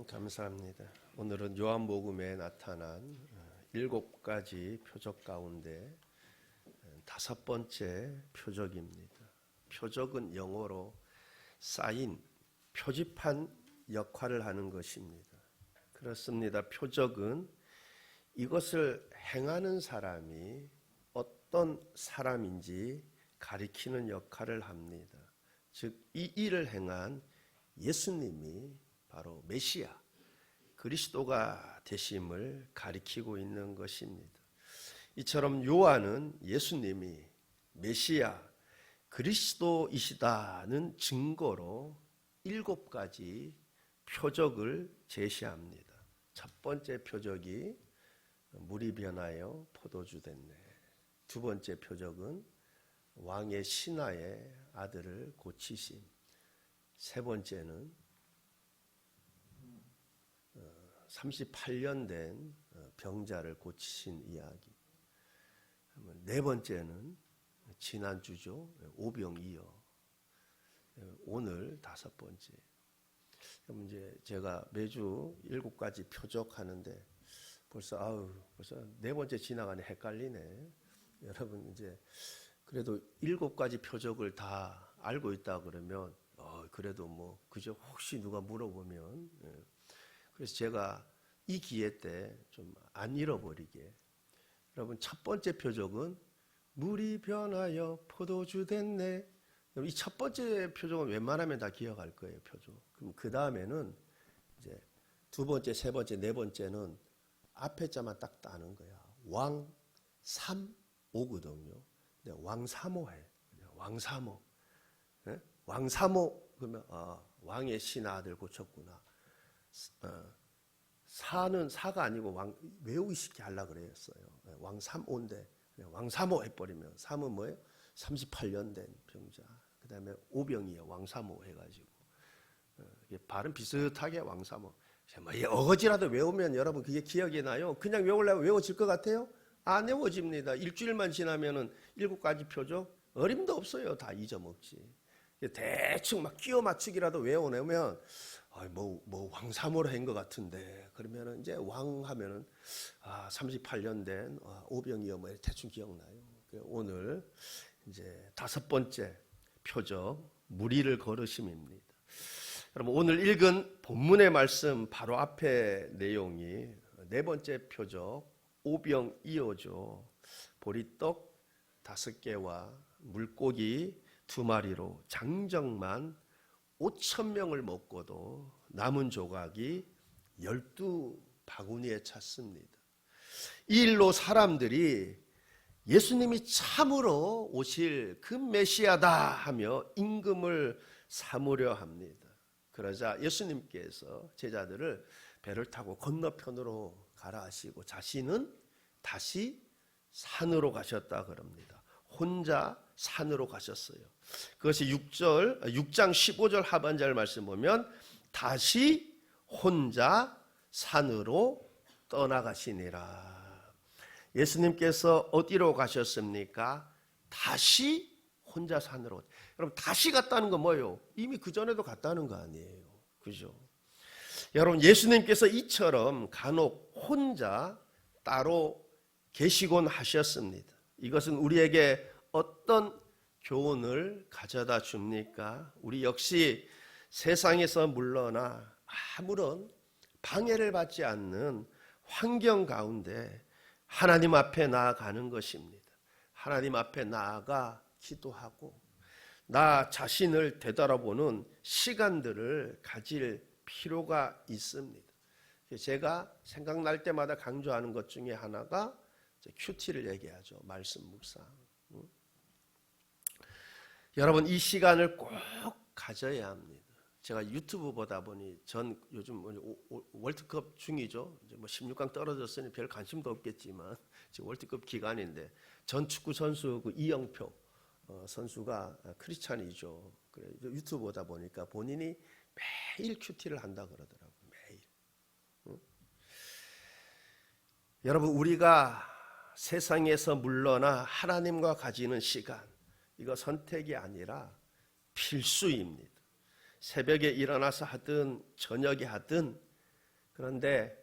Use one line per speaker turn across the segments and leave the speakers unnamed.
감사합니다. 오늘은 요한복음에 나타난 7가지 표적 가운데 5번째 표적입니다. 표적은 영어로 사인, 표지판 역할을 하는 것입니다. 그렇습니다. 표적은 이것을 행하는 사람이 어떤 사람인지 가리키는 역할을 합니다. 즉, 이 일을 행한 예수님이 바로 메시아, 그리스도가 되심을 가리키고 있는 것입니다. 이처럼 요한은 예수님이 메시아, 그리스도이시다는 증거로 7가지 표적을 제시합니다. 첫 번째 표적이 물이 변하여 포도주 됐네. 두 번째 표적은 왕의 신하의 아들을 고치심. 세 번째는 38년 된 병자를 고치신 이야기. 네 번째는 지난주죠. 오병이어. 오늘 5번째. 그럼 이제 제가 매주 7가지 표적하는데 벌써 네 번째 지나가네. 헷갈리네. 여러분 이제 그래도 7가지 표적을 다 알고 있다 그러면 그래도 뭐 그저 혹시 누가 물어보면 그래서 제가 이 기회 때 좀 안 잃어버리게 여러분 첫 번째 표적은 물이 변하여 포도주 됐네. 이 첫 번째 표적은 웬만하면 다 기억할 거예요. 표적. 그럼 그 다음에는 이제 두 번째, 세 번째, 네 번째는 앞에 자만 딱 따는 거야. 왕 3, 5거든요. 왕사모해. 왕사모. 네? 왕사모 그러면 왕의 신하들 고쳤구나. 사가 아니고 외우기 쉽게 하려고 그랬어요. 왕삼오인데 왕사모 해버리면 3은 뭐예요? 38년 된 병자. 그 다음에 오병이어 왕사모 해가지고 발음 비슷하게 왕사모. 어거지라도 외우면 여러분 그게 기억이 나요. 그냥 외우려면 외워질 것 같아요? 안 외워집니다. 일주일만 지나면은 7가지 표적 어림도 없어요. 다 잊어먹지. 대충 막 끼워 맞추기라도 외워내면 뭐 왕사모로 한 것 같은데 그러면은 이제 왕 하면은 38년 된 오병이어 뭐 대충 기억나요. 오늘 이제 5번째 표적 무리를 걸으심입니다. 여러분 오늘 읽은 본문의 말씀 바로 앞에 내용이 4번째 표적 오병이어죠. 보리떡 5개와 물고기 2마리로 장정만 5,000명을 먹고도 남은 조각이 12바구니에 찼습니다. 이 일로 사람들이 예수님이 참으로 오실 그 메시아다 하며 임금을 삼으려 합니다. 그러자 예수님께서 제자들을 배를 타고 건너편으로 가라 하시고 자신은 다시 산으로 가셨다 그럽니다. 혼자 산으로 가셨어요. 그것이 6장 15절 하반절 말씀 보면 다시 혼자 산으로 떠나가시니라. 예수님께서 어디로 가셨습니까? 다시 혼자 산으로. 여러분 다시 갔다는 건 뭐예요? 이미 그전에도 갔다는 거 아니에요. 그죠? 여러분 예수님께서 이처럼 간혹 혼자 따로 계시곤 하셨습니다. 이것은 우리에게 어떤 교훈을 가져다 줍니까? 우리 역시 세상에서 물러나 아무런 방해를 받지 않는 환경 가운데 하나님 앞에 나아가는 것입니다. 하나님 앞에 나아가 기도하고 나 자신을 되돌아보는 시간들을 가질 필요가 있습니다. 제가 생각날 때마다 강조하는 것 중에 하나가 큐티를 얘기하죠. 말씀 묵상. 여러분 이 시간을 꼭 가져야 합니다. 제가 유튜브 보다 보니 전 요즘 월드컵 중이죠. 이제 뭐 16강 떨어졌으니 별 관심도 없겠지만 지금 월드컵 기간인데 전 축구 선수 그 이영표 선수가 크리스찬이죠. 그래 유튜브 보다 보니까 본인이 매일 큐티를 한다 그러더라고요. 매일. 여러분 우리가 세상에서 물러나 하나님과 가지는 시간, 이거 선택이 아니라 필수입니다. 새벽에 일어나서 하든 저녁에 하든 그런데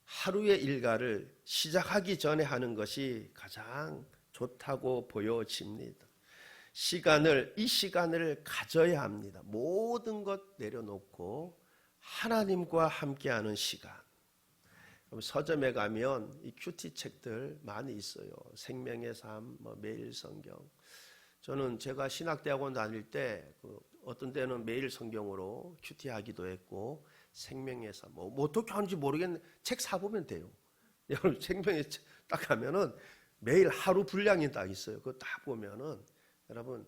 하루의 일과를 시작하기 전에 하는 것이 가장 좋다고 보여집니다. 이 시간을 가져야 합니다. 모든 것 내려놓고 하나님과 함께하는 시간. 서점에 가면 이 큐티 책들 많이 있어요. 생명의 삶, 매일 성경. 저는 제가 신학대학원 다닐 때 어떤 때는 매일 성경으로 큐티하기도 했고, 생명의 삶, 어떻게 하는지 모르겠는데 책 사보면 돼요. 여러분 생명의 책 딱 가면은 매일 하루 분량이 딱 있어요. 그거 딱 보면은 여러분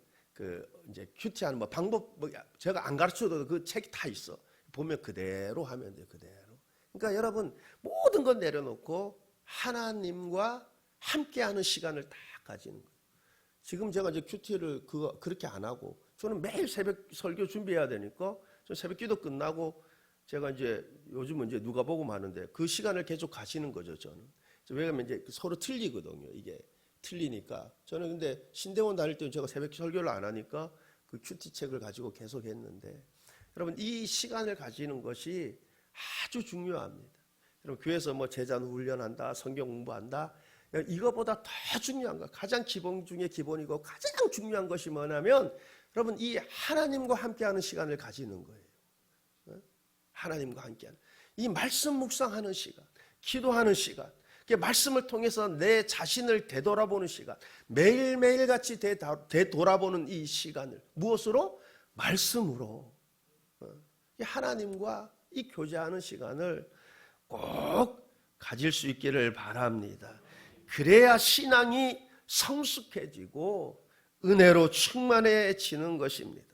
이제 큐티하는 방법 제가 안 가르쳐도 그 책이 다 있어. 보면 그대로 하면 돼요. 그대로. 그러니까 여러분 모든 건 내려놓고 하나님과 함께하는 시간을 딱 가지는 거예요. 지금 제가 이제 큐티를 그렇게 안 하고 저는 매일 새벽 설교 준비해야 되니까 저 새벽 기도 끝나고 제가 이제 요즘은 이제 누가복음 하는데 그 시간을 계속 가시는 거죠. 저는. 왜냐면 이제 서로 틀리거든요. 이게 틀리니까. 저는 근데 신대원 다닐 때는 제가 새벽 설교를 안 하니까 그 큐티 책을 가지고 계속 했는데, 여러분 이 시간을 가지는 것이 아주 중요합니다. 여러분 교회에서 제자 훈련한다, 성경 공부한다, 이거보다 더 중요한 거, 가장 기본 중에 기본이고 가장 중요한 것이 뭐냐면 여러분 이 하나님과 함께하는 시간을 가지는 거예요. 하나님과 함께하는 이 말씀 묵상하는 시간, 기도하는 시간, 말씀을 통해서 내 자신을 되돌아보는 시간, 매일매일 같이 되돌아보는 이 시간을 무엇으로? 말씀으로. 하나님과 이 교제하는 시간을 꼭 가질 수 있기를 바랍니다. 그래야 신앙이 성숙해지고 은혜로 충만해지는 것입니다.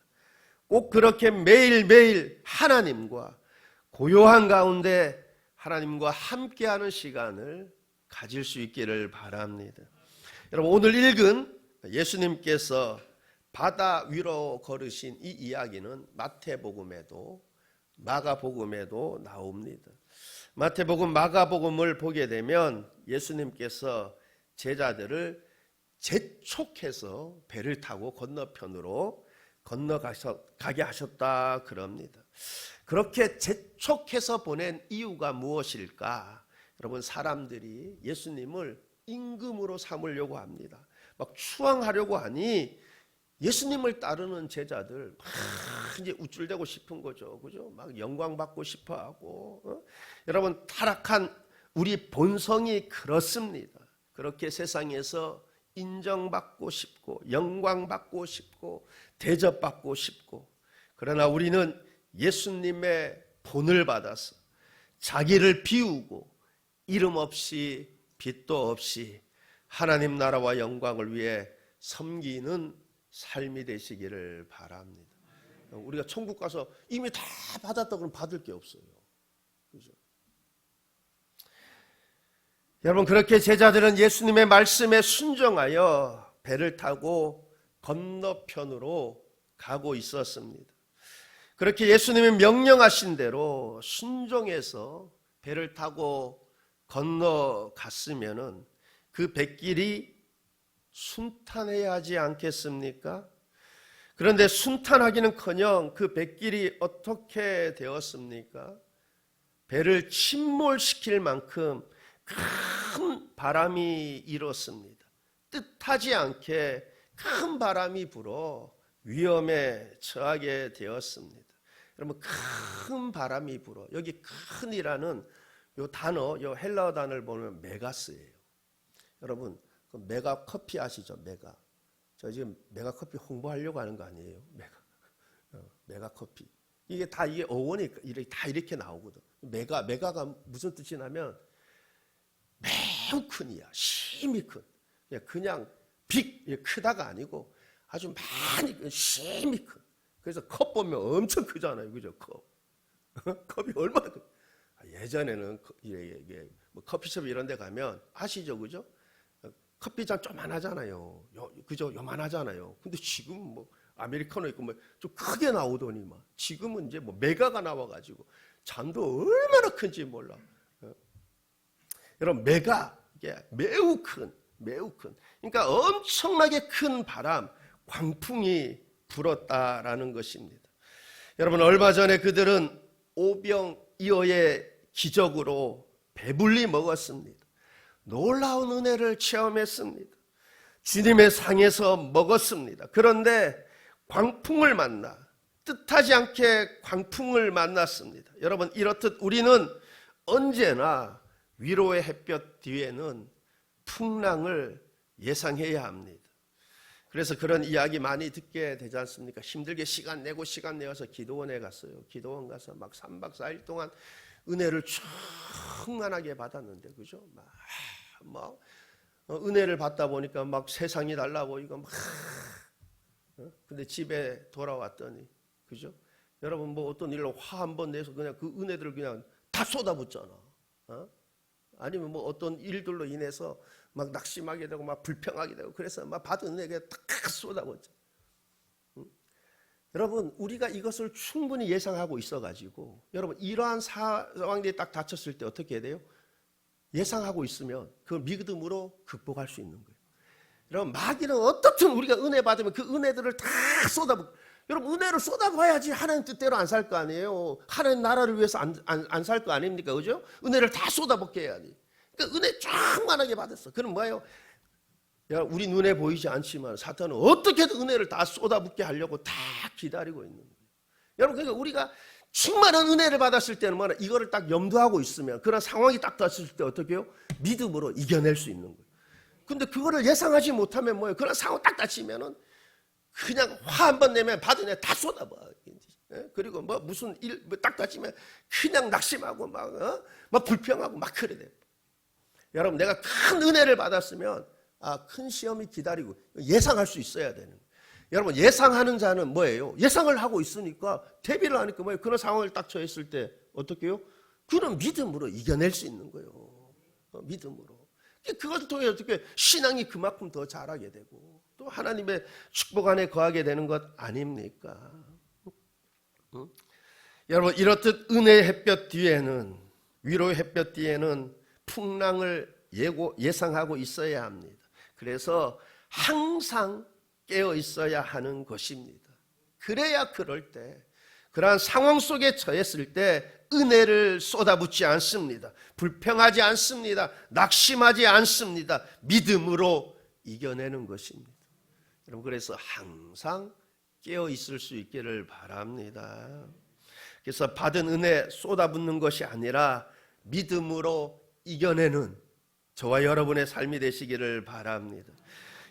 꼭 그렇게 매일매일 하나님과 고요한 가운데 하나님과 함께하는 시간을 가질 수 있기를 바랍니다. 여러분 오늘 읽은 예수님께서 바다 위로 걸으신 이 이야기는 마태복음에도 마가복음에도 나옵니다. 마태복음, 마가복음을 보게 되면 예수님께서 제자들을 재촉해서 배를 타고 건너편으로 건너가게 하셨다 그럽니다. 그렇게 재촉해서 보낸 이유가 무엇일까? 여러분 사람들이 예수님을 임금으로 삼으려고 합니다. 막 추앙하려고 하니 예수님을 따르는 제자들 막 이제 우쭐대고 싶은 거죠. 그죠? 막 영광 받고 싶어 하고. 여러분 타락한 우리 본성이 그렇습니다. 그렇게 세상에서 인정받고 싶고 영광 받고 싶고 대접받고 싶고, 그러나 우리는 예수님의 본을 받아서 자기를 비우고 이름 없이 빛도 없이 하나님 나라와 영광을 위해 섬기는 삶이 되시기를 바랍니다. 우리가 천국 가서 이미 다 받았다 그러면 받을 게 없어요. 그죠? 여러분 그렇게 제자들은 예수님의 말씀에 순종하여 배를 타고 건너편으로 가고 있었습니다. 그렇게 예수님이 명령하신 대로 순종해서 배를 타고 건너갔으면은 그 뱃길이 순탄해야 하지 않겠습니까? 그런데 순탄하기는커녕 그 뱃길이 어떻게 되었습니까? 배를 침몰시킬 만큼 큰 바람이 일었습니다. 뜻하지 않게 큰 바람이 불어 위험에 처하게 되었습니다. 여러분 큰 바람이 불어, 여기 큰이라는 요 단어, 요 헬라어 단어를 보면 메가스예요. 여러분 그 메가 커피 아시죠? 메가. 저 지금 메가 커피 홍보하려고 하는 거 아니에요? 메가 커피. 이게 어원이 다 이렇게 나오거든. 메가가 무슨 뜻이냐면 매우 큰이야. 심히 큰. 그냥 크다가 아니고 아주 많이 심히 큰. 그래서 컵 보면 엄청 크잖아요. 그죠? 컵이 얼마나 큰. 예전에는 이게 커피숍 이런 데 가면 아시죠? 그죠? 커피잔 조만하잖아요. 그죠? 요만하잖아요. 근데 지금 아메리카노 있고 좀 크게 나오더니 지금은 이제 메가가 나와가지고 잔도 얼마나 큰지 몰라. 여러분 메가, 이게 매우 큰. 그러니까 엄청나게 큰 바람, 광풍이 불었다라는 것입니다. 여러분 얼마 전에 그들은 오병이어의 기적으로 배불리 먹었습니다. 놀라운 은혜를 체험했습니다. 주님의 상에서 먹었습니다. 그런데 광풍을 만나 뜻하지 않게 광풍을 만났습니다. 여러분, 이렇듯 우리는 언제나 위로의 햇볕 뒤에는 풍랑을 예상해야 합니다. 그래서 그런 이야기 많이 듣게 되지 않습니까? 힘들게 시간 내어서 기도원에 갔어요. 기도원 가서 막 3박 4일 동안 은혜를 충만하게 받았는데, 그죠? 막 은혜를 받다 보니까 막 세상이 달라 보이고 막 근데 집에 돌아왔더니, 그죠? 여러분, 뭐 어떤 일로 화 한 번 내서 그냥 그 은혜들을 그냥 다 쏟아붓잖아. 아니면 뭐 어떤 일들로 인해서 막 낙심하게 되고 막 불평하게 되고, 그래서 막 받은 은혜가 탁 쏟아붓죠. 여러분, 우리가 이것을 충분히 예상하고 있어가지고, 여러분, 이러한 상황들이 딱 닥쳤을 때 어떻게 해야 돼요? 예상하고 있으면 그걸 믿음으로 극복할 수 있는 거예요. 여러분, 마귀는 어떻든 우리가 은혜 받으면 그 은혜들을 다 쏟아붓고, 여러분, 은혜를 쏟아봐야지 하나님 뜻대로 안 살 거 아니에요. 하나님 나라를 위해서 안 살 거 아닙니까? 그죠? 은혜를 다 쏟아붓게 해야지. 그러니까 은혜 충만하게 받았어. 그럼 뭐예요? 우리 눈에 보이지 않지만 사탄은 어떻게든 은혜를 다 쏟아붓게 하려고 다 기다리고 있는 거예요. 여러분, 그러니까 우리가 충만한 은혜를 받았을 때는 뭐냐, 이거를 딱 염두하고 있으면 그런 상황이 딱 닥쳤을 때 어떻게 해요? 믿음으로 이겨낼 수 있는 거예요. 근데 그거를 예상하지 못하면 뭐예요? 그런 상황 딱 닥치면은 그냥 화 한 번 내면 받은 애 다 쏟아봐. 그리고 뭐 무슨 일 딱 닥치면 그냥 낙심하고 막 불평하고 막 그래 돼. 여러분, 내가 큰 은혜를 받았으면 큰 시험이 기다리고 예상할 수 있어야 되는 거예요. 여러분, 예상하는 자는 뭐예요? 예상을 하고 있으니까, 대비를 하니까 뭐예요? 그런 상황을 딱 처했을 때 어떻게 해요? 그런 믿음으로 이겨낼 수 있는 거예요. 믿음으로. 그것을 통해 어떻게 신앙이 그만큼 더 자라게 되고 또 하나님의 축복 안에 거하게 되는 것 아닙니까? 여러분, 이렇듯 은혜의 햇볕 뒤에는, 위로의 햇볕 뒤에는 풍랑을 예상하고 있어야 합니다. 그래서 항상 깨어 있어야 하는 것입니다. 그래야 그럴 때, 그러한 상황 속에 처했을 때 은혜를 쏟아붓지 않습니다. 불평하지 않습니다. 낙심하지 않습니다. 믿음으로 이겨내는 것입니다. 여러분, 그래서 항상 깨어 있을 수 있기를 바랍니다. 그래서 받은 은혜 쏟아붓는 것이 아니라 믿음으로 이겨내는 저와 여러분의 삶이 되시기를 바랍니다.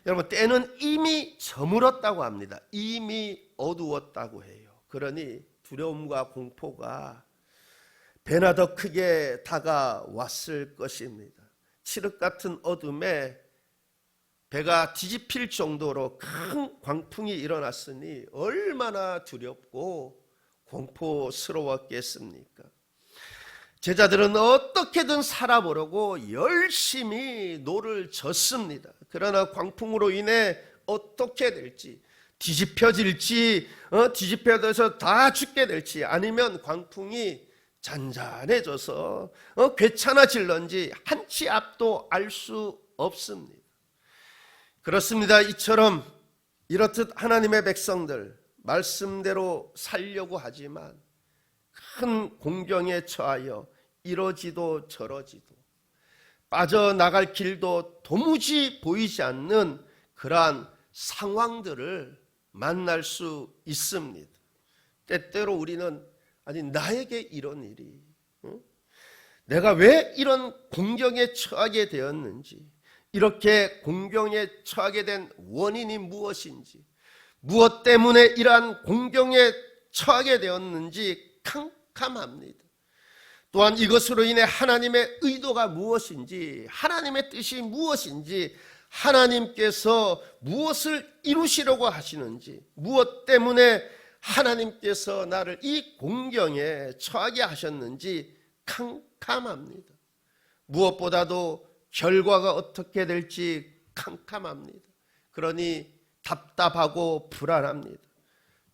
여러분, 때는 이미 저물었다고 합니다. 이미 어두웠다고 해요. 그러니 두려움과 공포가 배나 더 크게 다가왔을 것입니다. 칠흑 같은 어둠에 배가 뒤집힐 정도로 큰 광풍이 일어났으니 얼마나 두렵고 공포스러웠겠습니까? 제자들은 어떻게든 살아보려고 열심히 노를 졌습니다. 그러나 광풍으로 인해 어떻게 될지, 뒤집혀질지, 뒤집혀져서 다 죽게 될지, 아니면 광풍이 잔잔해져서 괜찮아질런지 한 치 앞도 알 수 없습니다. 그렇습니다. 이처럼 이렇듯 하나님의 백성들 말씀대로 살려고 하지만 큰 공경에 처하여 이러지도 저러지도 빠져나갈 길도 도무지 보이지 않는 그러한 상황들을 만날 수 있습니다. 때때로 우리는 아니, 나에게 이런 일이, 내가 왜 이런 공경에 처하게 되었는지, 이렇게 공경에 처하게 된 원인이 무엇인지, 무엇 때문에 이러한 공경에 처하게 되었는지 캄캄합니다. 또한 이것으로 인해 하나님의 의도가 무엇인지, 하나님의 뜻이 무엇인지, 하나님께서 무엇을 이루시려고 하시는지, 무엇 때문에 하나님께서 나를 이 공경에 처하게 하셨는지 캄캄합니다. 무엇보다도 결과가 어떻게 될지 캄캄합니다. 그러니 답답하고 불안합니다.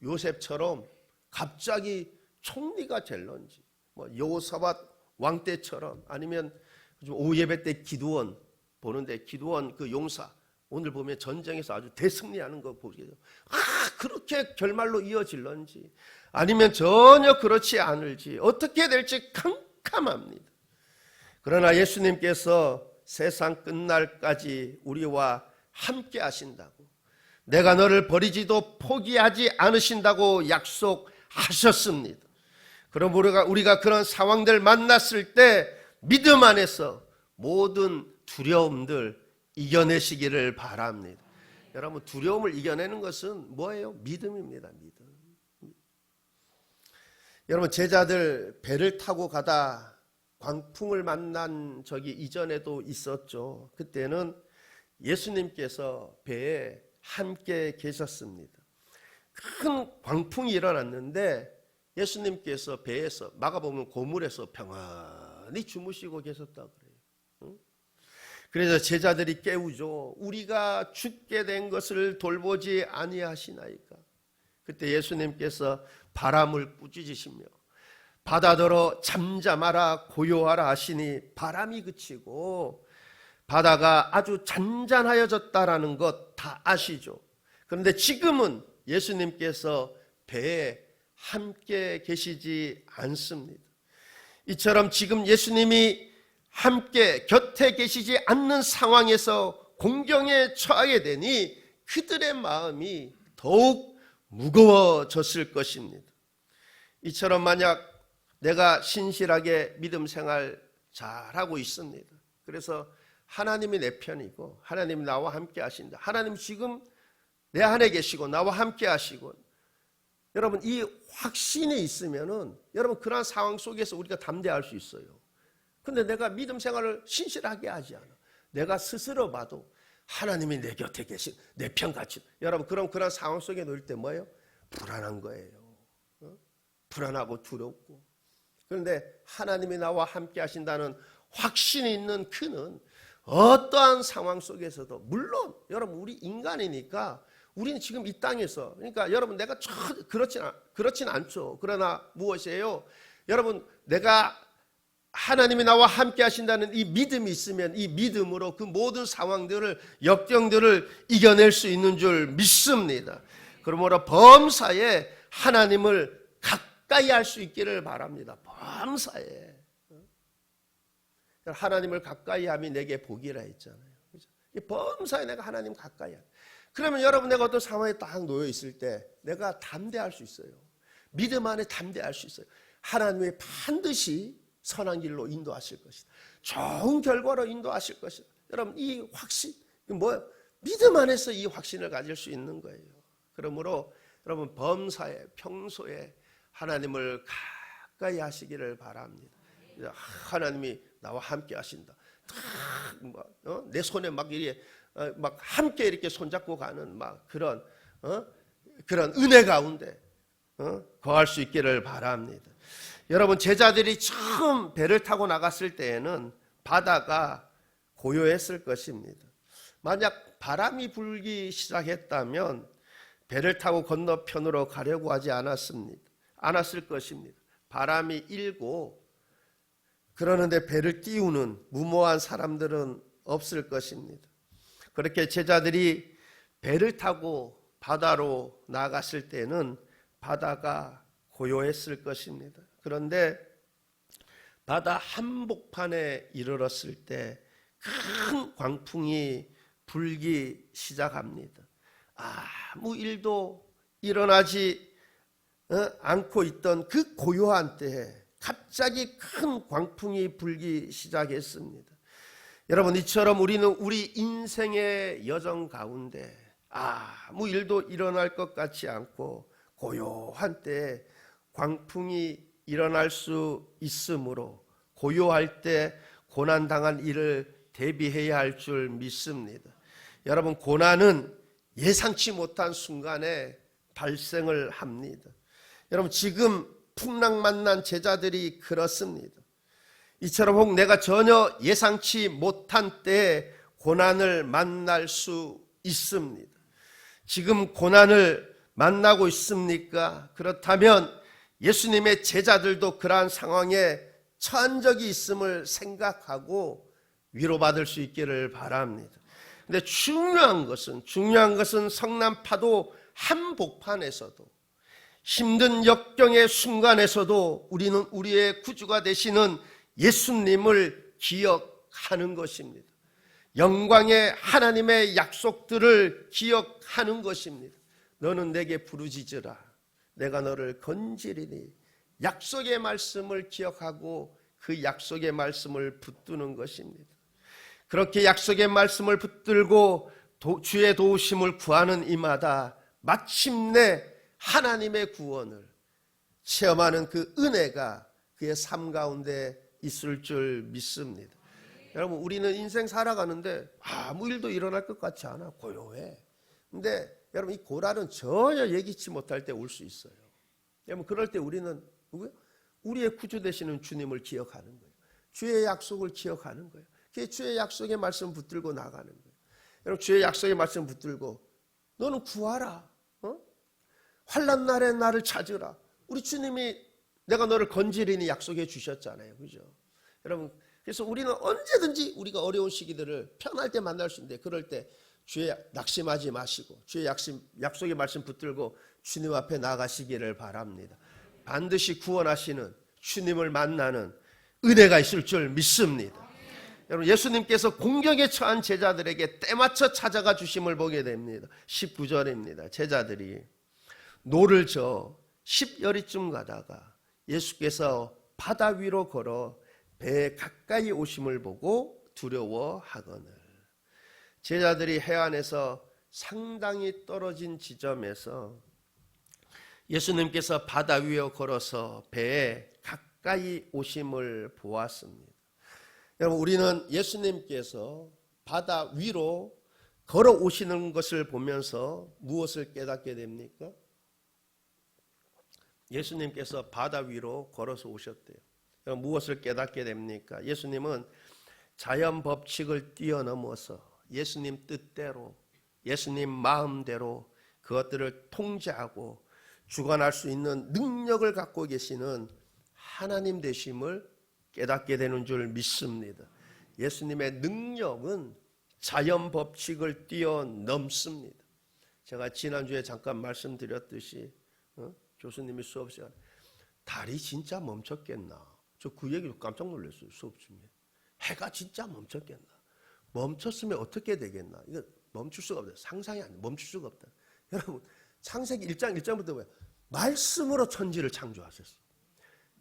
요셉처럼 갑자기 총리가 될런지, 여호사밧 왕 때처럼, 아니면 오예배 때 기드온 보는데 기드온 그 용사, 오늘 보면 전쟁에서 아주 대승리하는 거 보게 돼요. 그렇게 결말로 이어질런지, 아니면 전혀 그렇지 않을지, 어떻게 될지 캄캄합니다. 그러나 예수님께서 세상 끝날까지 우리와 함께 하신다고, 내가 너를 버리지도 포기하지 않으신다고 약속하셨습니다. 그럼 우리가 그런 상황들 만났을 때 믿음 안에서 모든 두려움들 이겨내시기를 바랍니다. 여러분, 두려움을 이겨내는 것은 뭐예요? 믿음입니다. 믿음. 여러분, 제자들 배를 타고 가다 광풍을 만난 적이 이전에도 있었죠. 그때는 예수님께서 배에 함께 계셨습니다. 큰 광풍이 일어났는데 예수님께서 배에서, 마가복음 고물에서 평안히 주무시고 계셨다고 그래요. 그래서 제자들이 깨우죠. 우리가 죽게 된 것을 돌보지 아니하시나이까. 그때 예수님께서 바람을 꾸짖으시며 바다더러 잠잠하라 고요하라 하시니 바람이 그치고 바다가 아주 잔잔하여졌다라는 것 다 아시죠. 그런데 지금은 예수님께서 배에 함께 계시지 않습니다. 이처럼 지금 예수님이 함께 곁에 계시지 않는 상황에서 공경에 처하게 되니 그들의 마음이 더욱 무거워졌을 것입니다. 이처럼 만약 내가 신실하게 믿음 생활 잘하고 있습니다. 그래서 하나님이 내 편이고 하나님이 나와 함께 하신다. 하나님 지금 내 안에 계시고 나와 함께 하시고, 여러분 이 확신이 있으면은 여러분 그러한 상황 속에서 우리가 담대할 수 있어요. 근데 내가 믿음 생활을 신실하게 하지 않아. 내가 스스로 봐도 하나님이 내 곁에 계신 내 편같이, 여러분 그런 상황 속에 놓일 때 뭐예요? 불안한 거예요. 불안하고 두렵고. 그런데 하나님이 나와 함께 하신다는 확신이 있는 그는 어떠한 상황 속에서도, 물론 여러분 우리 인간이니까 우리는 지금 이 땅에서, 그러니까 여러분 내가 그렇진 않죠. 그러나 무엇이에요? 여러분 내가 하나님이 나와 함께 하신다는 이 믿음이 있으면 이 믿음으로 그 모든 상황들을, 역경들을 이겨낼 수 있는 줄 믿습니다. 그러므로 범사에 하나님을 가까이 할 수 있기를 바랍니다. 범사에. 하나님을 가까이 함이 내게 복이라 했잖아요. 이 범사에 내가 하나님 가까이 함. 그러면 여러분 내가 어떤 상황에 딱 놓여 있을 때 내가 담대할 수 있어요. 믿음 안에 담대할 수 있어요. 하나님이 반드시 선한 길로 인도하실 것이다. 좋은 결과로 인도하실 것이다. 여러분 이 확신, 뭐예요? 믿음 안에서 이 확신을 가질 수 있는 거예요. 그러므로 여러분 범사에, 평소에 하나님을 가까이 하시기를 바랍니다. 하나님이 나와 함께 하신다. 내 손에 막 이렇게 막 함께 이렇게 손잡고 가는 막 그런 은혜 가운데 거할 수 있기를 바랍니다. 여러분 제자들이 처음 배를 타고 나갔을 때에는 바다가 고요했을 것입니다. 만약 바람이 불기 시작했다면 배를 타고 건너편으로 가려고 하지 않았을 것입니다. 바람이 일고 그러는데 배를 띄우는 무모한 사람들은 없을 것입니다. 그렇게 제자들이 배를 타고 바다로 나갔을 때는 바다가 고요했을 것입니다. 그런데 바다 한복판에 이르렀을 때 큰 광풍이 불기 시작합니다. 아무 일도 일어나지 않고 있던 그 고요한 때에 갑자기 큰 광풍이 불기 시작했습니다. 여러분 이처럼 우리는 우리 인생의 여정 가운데 아무 일도 일어날 것 같지 않고 고요한 때에 광풍이 일어날 수 있으므로 고요할 때 고난당한 일을 대비해야 할 줄 믿습니다. 여러분 고난은 예상치 못한 순간에 발생을 합니다. 여러분 지금 풍랑 만난 제자들이 그렇습니다. 이처럼 혹 내가 전혀 예상치 못한 때에 고난을 만날 수 있습니다. 지금 고난을 만나고 있습니까? 그렇다면 예수님의 제자들도 그러한 상황에 처한 적이 있음을 생각하고 위로받을 수 있기를 바랍니다. 근데 중요한 것은 성남파도 한복판에서도 힘든 역경의 순간에서도 우리는 우리의 구주가 되시는 예수님을 기억하는 것입니다. 영광의 하나님의 약속들을 기억하는 것입니다. 너는 내게 부르짖으라. 내가 너를 건지리니. 약속의 말씀을 기억하고 그 약속의 말씀을 붙드는 것입니다. 그렇게 약속의 말씀을 붙들고 주의 도우심을 구하는 이마다 마침내 하나님의 구원을 체험하는 그 은혜가 그의 삶 가운데 있을 줄 믿습니다. 여러분, 우리는 인생 살아가는데 아무 일도 일어날 것 같지 않아. 고요해. 근데 여러분, 이 고난은 전혀 예기치 못할 때 올 수 있어요. 여러분, 그럴 때 우리는 누구요? 우리의 구주 되시는 주님을 기억하는 거예요. 주의 약속을 기억하는 거예요. 그 주의 약속의 말씀 붙들고 나가는 거예요. 여러분, 주의 약속의 말씀 붙들고 너는 구하라. 환난 날에 나를 찾으라. 우리 주님이 내가 너를 건지리니 약속해 주셨잖아요. 그죠? 여러분, 그래서 우리는 언제든지 우리가 어려운 시기들을 편할 때 만날 수 있는데, 그럴 때 주의 낙심하지 마시고 주의 약속의 말씀 붙들고 주님 앞에 나가시기를 바랍니다. 반드시 구원하시는 주님을 만나는 은혜가 있을 줄 믿습니다. 여러분, 예수님께서 공경에 처한 제자들에게 때맞춰 찾아가 주심을 보게 됩니다. 19절입니다. 제자들이 노를 저 10여리쯤 가다가 예수께서 바다 위로 걸어 배에 가까이 오심을 보고 두려워하거늘. 제자들이 해안에서 상당히 떨어진 지점에서 예수님께서 바다 위에 걸어서 배에 가까이 오심을 보았습니다. 여러분, 우리는 예수님께서 바다 위로 걸어오시는 것을 보면서 무엇을 깨닫게 됩니까? 예수님께서 바다 위로 걸어서 오셨대요. 여러분, 무엇을 깨닫게 됩니까? 예수님은 자연 법칙을 뛰어넘어서 예수님 뜻대로, 예수님 마음대로 그것들을 통제하고 주관할 수 있는 능력을 갖고 계시는 하나님 되심을 깨닫게 되는 줄 믿습니다. 예수님의 능력은 자연 법칙을 뛰어넘습니다. 제가 지난주에 잠깐 말씀드렸듯이 교수님이 수업 시간에 달이 진짜 멈췄겠나? 저 그 얘기도 깜짝 놀랐어요. 수업 중에. 해가 진짜 멈췄겠나? 멈췄으면 어떻게 되겠나? 이거 멈출 수가 없다. 상상이 안 돼. 멈출 수가 없다. 여러분, 창세기 1장 1장부터 뭐야? 말씀으로 천지를 창조하셨어.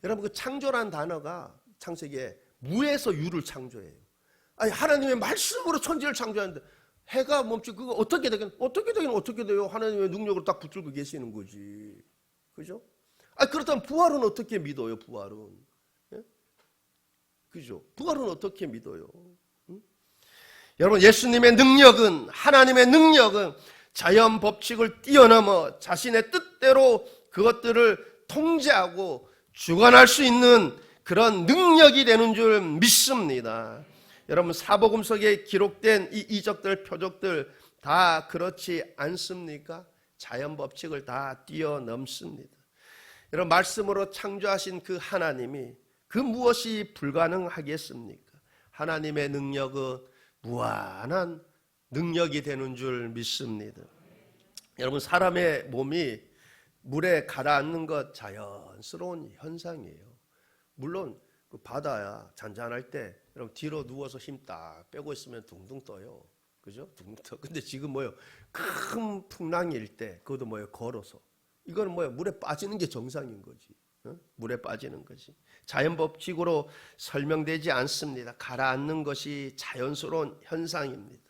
여러분, 그 창조란 단어가 창세기에 무에서 유를 창조해요. 아니, 하나님의 말씀으로 천지를 창조하는데 해가 멈추고 그거 어떻게 되긴 어떻게 돼요? 하나님의 능력으로 딱 붙들고 계시는 거지. 그죠? 아, 그렇다면 부활은 어떻게 믿어요? 부활은. 예? 그죠? 부활은 어떻게 믿어요? 응? 여러분, 예수님의 능력은, 하나님의 능력은 자연 법칙을 뛰어넘어 자신의 뜻대로 그것들을 통제하고 주관할 수 있는 그런 능력이 되는 줄 믿습니다. 여러분, 사복음서에 기록된 이 이적들, 표적들 다 그렇지 않습니까? 자연 법칙을 다 뛰어넘습니다. 여러분, 말씀으로 창조하신 그 하나님이 그 무엇이 불가능하겠습니까? 하나님의 능력은 무한한 능력이 되는 줄 믿습니다. 여러분, 사람의 몸이 물에 가라앉는 것 자연스러운 현상이에요. 물론 그 바다야 잔잔할 때 여러분 뒤로 누워서 힘 딱 빼고 있으면 둥둥 떠요. 그죠? 둥둥 떠. 근데 지금 뭐예요? 큰 풍랑일 때 그것도 뭐예요? 걸어서. 이거는 뭐예요? 물에 빠지는 게 정상인 거지. 물에 빠지는 것이 자연 법칙으로 설명되지 않습니다. 가라앉는 것이 자연스러운 현상입니다.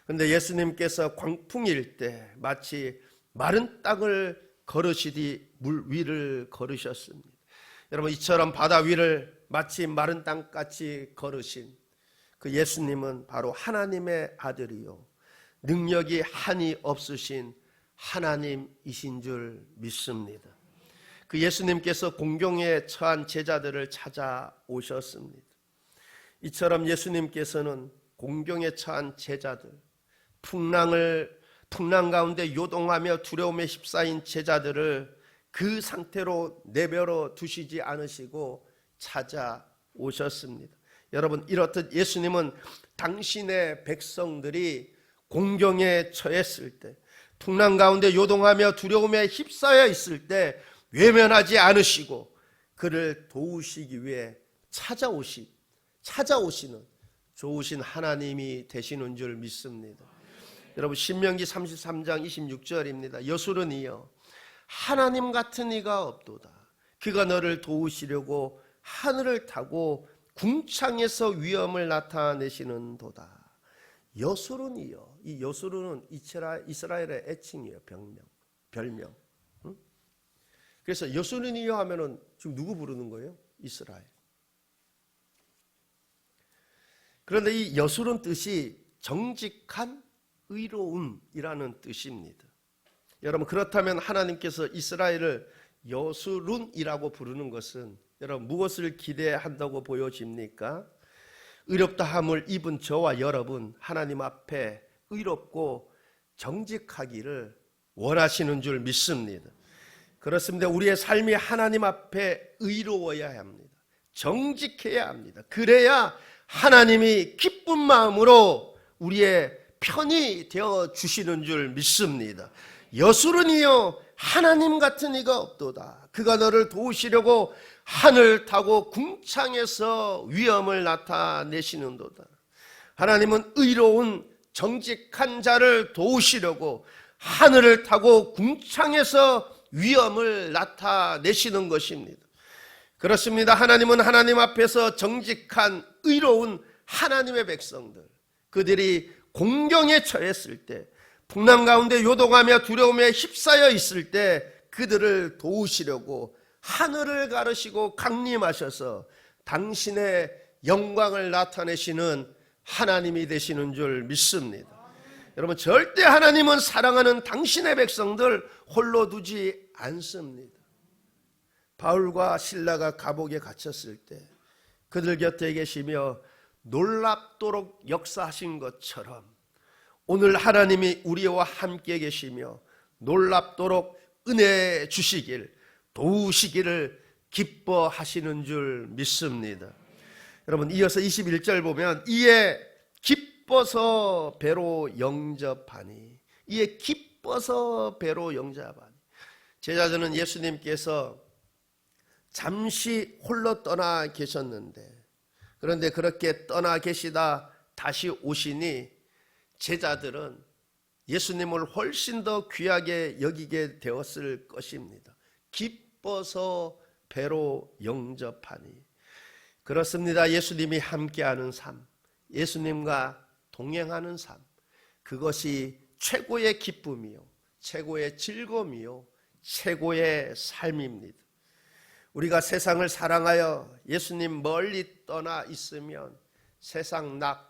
그런데 예수님께서 광풍일 때 마치 마른 땅을 걸으시듯이 물 위를 걸으셨습니다. 여러분, 이처럼 바다 위를 마치 마른 땅같이 걸으신 그 예수님은 바로 하나님의 아들이요 능력이 한이 없으신 하나님이신 줄 믿습니다. 그 예수님께서 공경에 처한 제자들을 찾아오셨습니다. 이처럼 예수님께서는 공경에 처한 제자들, 풍랑 가운데 요동하며 두려움에 휩싸인 제자들을 그 상태로 내버려 두시지 않으시고 찾아오셨습니다. 여러분, 이렇듯 예수님은 당신의 백성들이 공경에 처했을 때, 풍랑 가운데 요동하며 두려움에 휩싸여 있을 때 외면하지 않으시고 그를 도우시기 위해 찾아오시는 좋으신 하나님이 되시는 줄 믿습니다. 여러분, 신명기 33장 26절입니다. 여술은 이여 하나님 같은 이가 없도다. 그가 너를 도우시려고 하늘을 타고 궁창에서 위엄을 나타내시는 도다. 여술은이요. 이 여술은 이스라엘의 애칭이에요. 별명. 그래서 여술은이요 하면은 지금 누구 부르는 거예요? 이스라엘. 그런데 이 여술은 뜻이 정직한 의로움이라는 뜻입니다. 여러분, 그렇다면 하나님께서 이스라엘을 여술은이라고 부르는 것은 여러분 무엇을 기대한다고 보여집니까? 의롭다 함을 입은 저와 여러분, 하나님 앞에 의롭고 정직하기를 원하시는 줄 믿습니다. 그렇습니다. 우리의 삶이 하나님 앞에 의로워야 합니다. 정직해야 합니다. 그래야 하나님이 기쁜 마음으로 우리의 편이 되어 주시는 줄 믿습니다. 여술은이여 하나님 같은 이가 없도다. 그가 너를 도우시려고 하늘 타고 궁창에서 위엄을 나타내시는도다. 하나님은 의로운 정직한 자를 도우시려고 하늘을 타고 궁창에서 위엄을 나타내시는 것입니다. 그렇습니다. 하나님은 하나님 앞에서 정직한 의로운 하나님의 백성들, 그들이 공경에 처했을 때, 풍랑 가운데 요동하며 두려움에 휩싸여 있을 때 그들을 도우시려고 하늘을 가르시고 강림하셔서 당신의 영광을 나타내시는 하나님이 되시는 줄 믿습니다. 여러분, 절대 하나님은 사랑하는 당신의 백성들 홀로 두지 않습니다. 바울과 실라가 감옥에 갇혔을 때 그들 곁에 계시며 놀랍도록 역사하신 것처럼 오늘 하나님이 우리와 함께 계시며 놀랍도록 은혜 주시길, 도우시기를 기뻐하시는 줄 믿습니다. 여러분, 이어서 21절 보면 이에 기뻐서 배로 영접하니, 이에 기뻐서 배로 영접하니. 제자들은 예수님께서 잠시 홀로 떠나 계셨는데, 그런데 그렇게 떠나 계시다 다시 오시니 제자들은 예수님을 훨씬 더 귀하게 여기게 되었을 것입니다. 기뻐서 배로 영접하니. 그렇습니다. 예수님이 함께하는 삶, 예수님과 동행하는 삶, 그것이 최고의 기쁨이요, 최고의 즐거움이요, 최고의 삶입니다. 우리가 세상을 사랑하여 예수님 멀리 떠나 있으면 세상 낙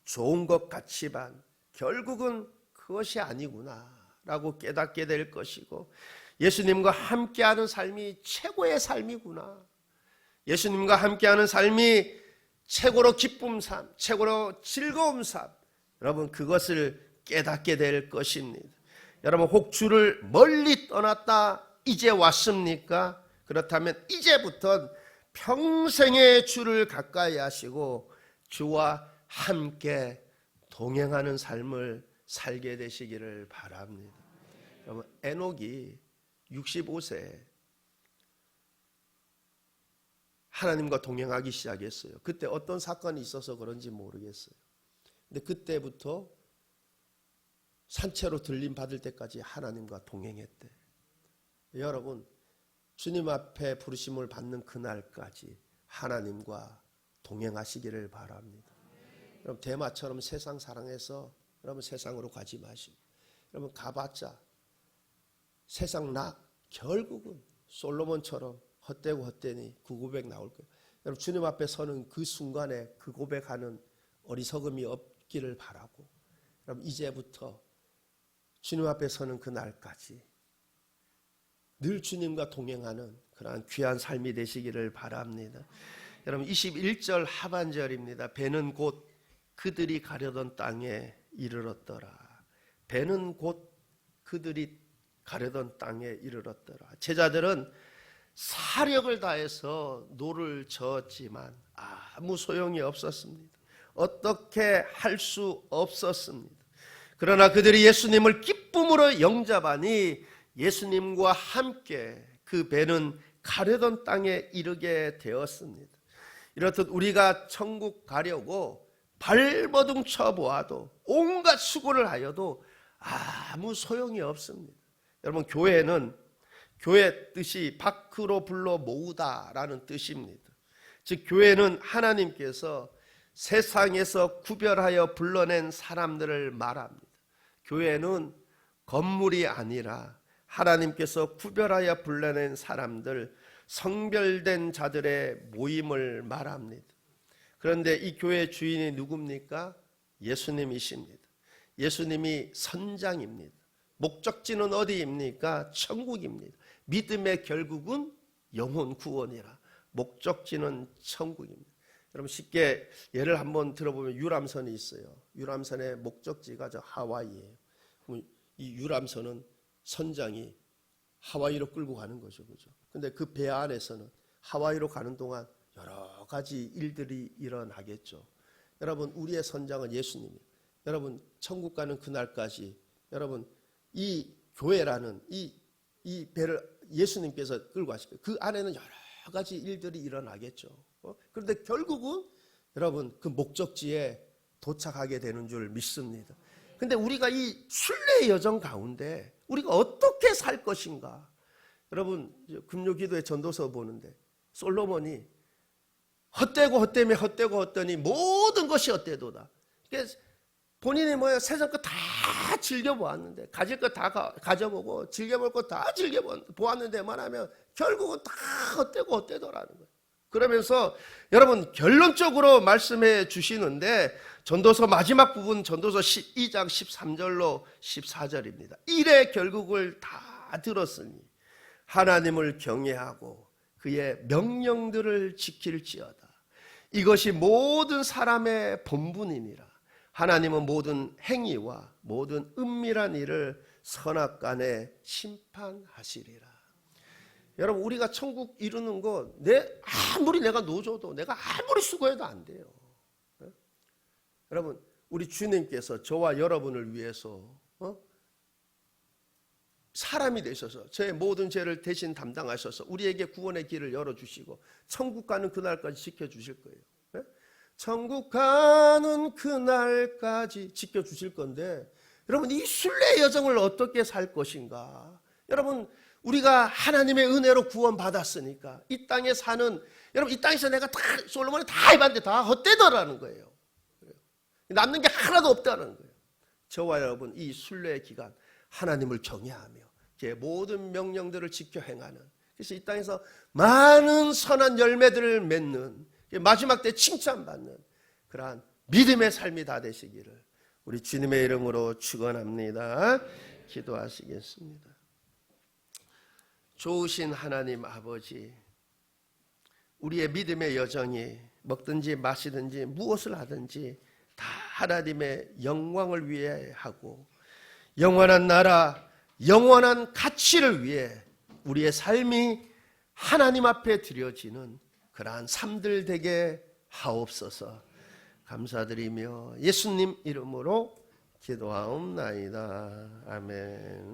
좋은 것 같지만 결국은 그것이 아니구나 라고 깨닫게 될 것이고, 예수님과 함께하는 삶이 최고의 삶이구나, 예수님과 함께하는 삶이 최고로 기쁨 삶, 최고로 즐거움 삶, 여러분 그것을 깨닫게 될 것입니다. 여러분, 혹 주를 멀리 떠났다 이제 왔습니까? 그렇다면 이제부터 평생의 주를 가까이 하시고 주와 함께 동행하는 삶을 살게 되시기를 바랍니다. 여러분, 에녹이 65세에 하나님과 동행하기 시작했어요. 그때 어떤 사건이 있어서 그런지 모르겠어요. 근데 그때부터 산채로 들림 받을 때까지 하나님과 동행했대. 여러분, 주님 앞에 부르심을 받는 그날까지 하나님과 동행하시기를 바랍니다. 여러분, 대마처럼 세상 사랑해서 여러분 세상으로 가지 마시고, 여러분 가봤자 세상 나 결국은 솔로몬처럼 헛되고 헛되니 그 고백 나올 거예요. 여러분, 주님 앞에 서는 그 순간에 그 고백하는 어리석음이 없기를 바라고, 여러분 이제부터 주님 앞에 서는 그날까지 늘 주님과 동행하는 그러한 귀한 삶이 되시기를 바랍니다. 여러분, 21절 하반절입니다. 배는 곧 그들이 가려던 땅에 이르렀더라. 배는 곧 그들이 가려던 땅에 이르렀더라. 제자들은 사력을 다해서 노를 저었지만 아무 소용이 없었습니다. 어떻게 할 수 없었습니다. 그러나 그들이 예수님을 기쁨으로 영접하니 예수님과 함께 그 배는 가려던 땅에 이르게 되었습니다. 이렇듯 우리가 천국 가려고 발버둥 쳐보아도 온갖 수고를 하여도 아무 소용이 없습니다. 여러분, 교회는 교회 뜻이 밖으로 불러 모으다라는 뜻입니다. 즉 교회는 하나님께서 세상에서 구별하여 불러낸 사람들을 말합니다. 교회는 건물이 아니라 하나님께서 구별하여 불러낸 사람들, 성별된 자들의 모임을 말합니다. 그런데 이 교회 주인이 누굽니까? 예수님이십니다. 예수님이 선장입니다. 목적지는 어디입니까? 천국입니다. 믿음의 결국은 영혼 구원이라. 목적지는 천국입니다. 여러분, 쉽게 예를 한번 들어보면 유람선이 있어요. 유람선의 목적지가 저 하와이예요. 이 유람선은 선장이 하와이로 끌고 가는 거죠. 그죠? 근데 그 배 안에서는 하와이로 가는 동안 여러 가지 일들이 일어나겠죠. 여러분, 우리의 선장은 예수님이에요. 여러분, 천국 가는 그날까지 여러분, 이 교회라는 이 배를 예수님께서 끌고 가실 거예요. 그 안에는 여러 가지 일들이 일어나겠죠. 그런데 결국은 여러분, 그 목적지에 도착하게 되는 줄 믿습니다. 근데 우리가 이 순례의 여정 가운데 우리가 어떻게 살 것인가? 여러분, 금요기도의 전도서 보는데 솔로몬이 헛되고 헛되며 헛되고 헛되니 모든 것이 헛되도다. 그래서 본인이 세상 거 다 즐겨보았는데, 가질 거 다 가져보고 즐겨볼 거 다 즐겨보았는데만 하면 결국은 다 헛되고 헛되더라는 거예요. 그러면서 여러분, 결론적으로 말씀해 주시는데 전도서 마지막 부분, 전도서 12장 13절로 14절입니다. 일의 결국을 다 들었으니 하나님을 경외하고 그의 명령들을 지킬지어다. 이것이 모든 사람의 본분이니라. 하나님은 모든 행위와 모든 은밀한 일을 선악간에 심판하시리라. 여러분, 우리가 천국 이루는 거 아무리 내가 노줘도, 내가 아무리 수고해도 안 돼요. 여러분, 우리 주님께서 저와 여러분을 위해서 사람이 되셔서 저의 모든 죄를 대신 담당하셔서 우리에게 구원의 길을 열어주시고 천국 가는 그날까지 지켜주실 거예요. 천국 가는 그날까지 지켜주실 건데, 여러분, 이 순례의 여정을 어떻게 살 것인가? 여러분, 우리가 하나님의 은혜로 구원받았으니까 이 땅에 사는, 여러분, 이 땅에서 내가 솔로몬이 다 해봤는데 다 헛되더라는 거예요. 남는 게 하나도 없다는 거예요. 저와 여러분, 이 순례의 기간 하나님을 경외하며 그의 모든 명령들을 지켜 행하는, 그래서 이 땅에서 많은 선한 열매들을 맺는, 마지막 때 칭찬받는 그러한 믿음의 삶이 다 되시기를 우리 주님의 이름으로 축원합니다. 기도하시겠습니다. 좋으신 하나님 아버지, 우리의 믿음의 여정이 먹든지 마시든지 무엇을 하든지 다 하나님의 영광을 위해 하고 영원한 나라, 영원한 가치를 위해 우리의 삶이 하나님 앞에 드려지는 그러한 삶들 되게 하옵소서. 감사드리며 예수님 이름으로 기도하옵나이다. 아멘.